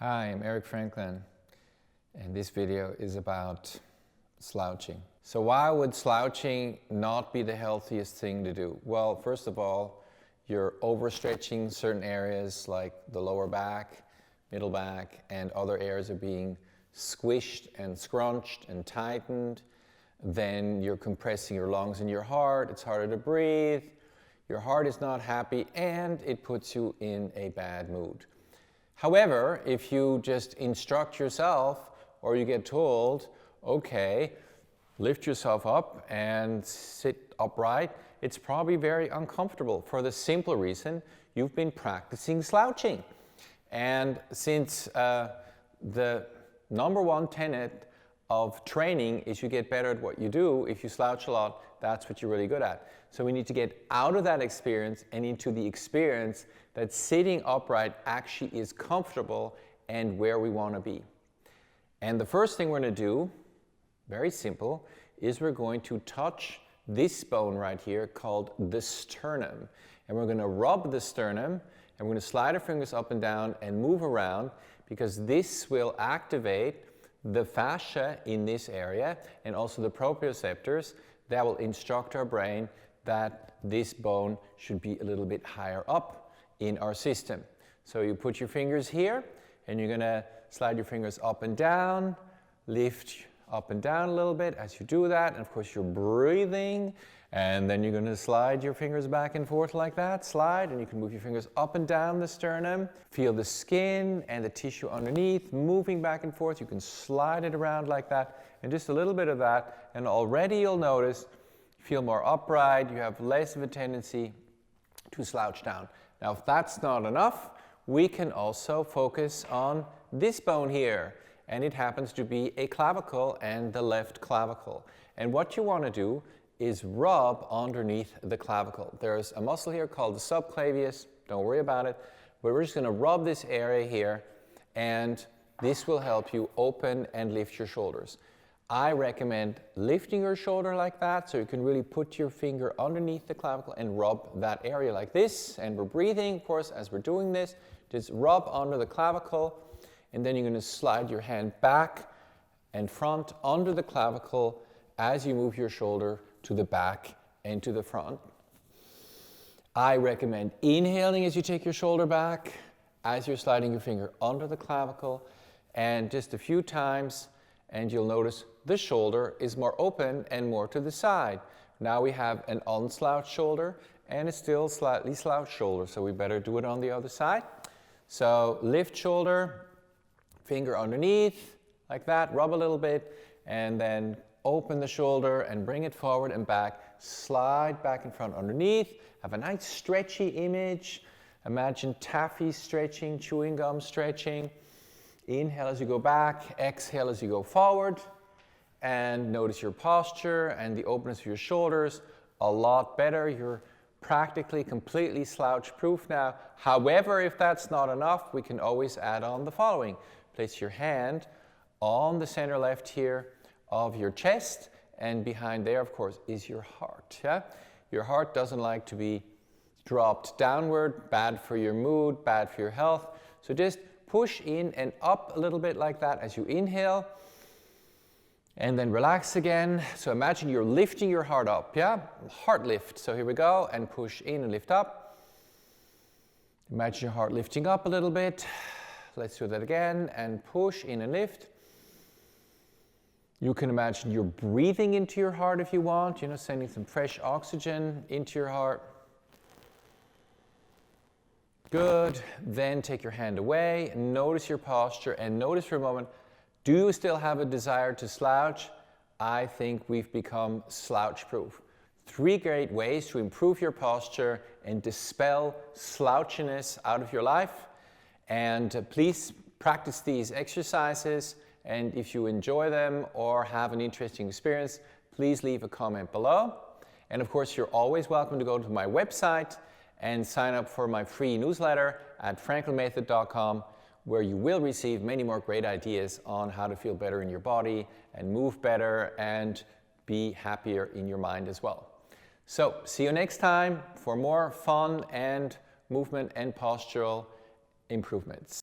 Hi, I'm Eric Franklin, and this video is about slouching. So why would slouching not be the healthiest thing to do? Well, first of all, you're overstretching certain areas like the lower back, middle back, and other areas are being squished and scrunched and tightened. Then you're compressing your lungs and your heart. It's harder to breathe. Your heart is not happy, and it puts you in a bad mood. However, if you just instruct yourself or you get told, okay, lift yourself up and sit upright, it's probably very uncomfortable for the simple reason you've been practicing slouching. And since the number one tenet of training is you get better at what you do, if you slouch a lot, that's what you're really good at. So we need to get out of that experience and into the experience that sitting upright actually is comfortable and where we want to be. And the first thing we're going to do, very simple, is we're going to touch this bone right here called the sternum. And we're going to rub the sternum, and we're going to slide our fingers up and down and move around, because this will activate the fascia in this area and also the proprioceptors that will instruct our brain that this bone should be a little bit higher up in our system. So you put your fingers here and you're going to slide your fingers up and down, lift up and down a little bit as you do that, and of course you're breathing, and then you're going to slide your fingers back and forth like that, slide, and you can move your fingers up and down the sternum, feel the skin and the tissue underneath moving back and forth. You can slide it around like that, and just a little bit of that, and already you'll notice you feel more upright, you have less of a tendency to slouch down. Now if that's not enough, we can also focus on this bone here, and it happens to be a clavicle and the left clavicle. And what you want to do is rub underneath the clavicle. There's a muscle here called the subclavius, don't worry about it, but we're just going to rub this area here, and this will help you open and lift your shoulders. I recommend lifting your shoulder like that, so you can really put your finger underneath the clavicle and rub that area like this. And we're breathing, of course, as we're doing this. Just rub under the clavicle, and then you're going to slide your hand back and front under the clavicle as you move your shoulder to the back and to the front. I recommend inhaling as you take your shoulder back, as you're sliding your finger under the clavicle, and just a few times, and you'll notice the shoulder is more open and more to the side. Now we have an unslouched shoulder and a still slightly slouched shoulder, so we better do it on the other side. So lift shoulder, finger underneath, like that, rub a little bit, and then open the shoulder and bring it forward and back. Slide back and front underneath. Have a nice stretchy image. Imagine taffy stretching, chewing gum stretching. Inhale as you go back, exhale as you go forward, and notice your posture and the openness of your shoulders. A lot better. You're practically completely slouch proof now. However, if that's not enough, we can always add on the following. Place your hand on the center left here of your chest, and behind there, of course, is your heart. Yeah? Your heart doesn't like to be dropped downward, bad for your mood, bad for your health. So just push in and up a little bit like that as you inhale, and then relax again. So imagine you're lifting your heart up, yeah? Heart lift. So here we go, and push in and lift up. Imagine your heart lifting up a little bit. Let's do that again, and push in and lift. You can imagine you're breathing into your heart if you want, sending some fresh oxygen into your heart. Good. Then take your hand away, and notice your posture, and notice for a moment, do you still have a desire to slouch? I think we've become slouch proof. 3 great ways to improve your posture and dispel slouchiness out of your life. And please practice these exercises, and if you enjoy them or have an interesting experience, please leave a comment below. And of course, you're always welcome to go to my website and sign up for my free newsletter at franklinmethod.com, where you will receive many more great ideas on how to feel better in your body and move better and be happier in your mind as well. So see you next time for more fun and movement and postural improvements.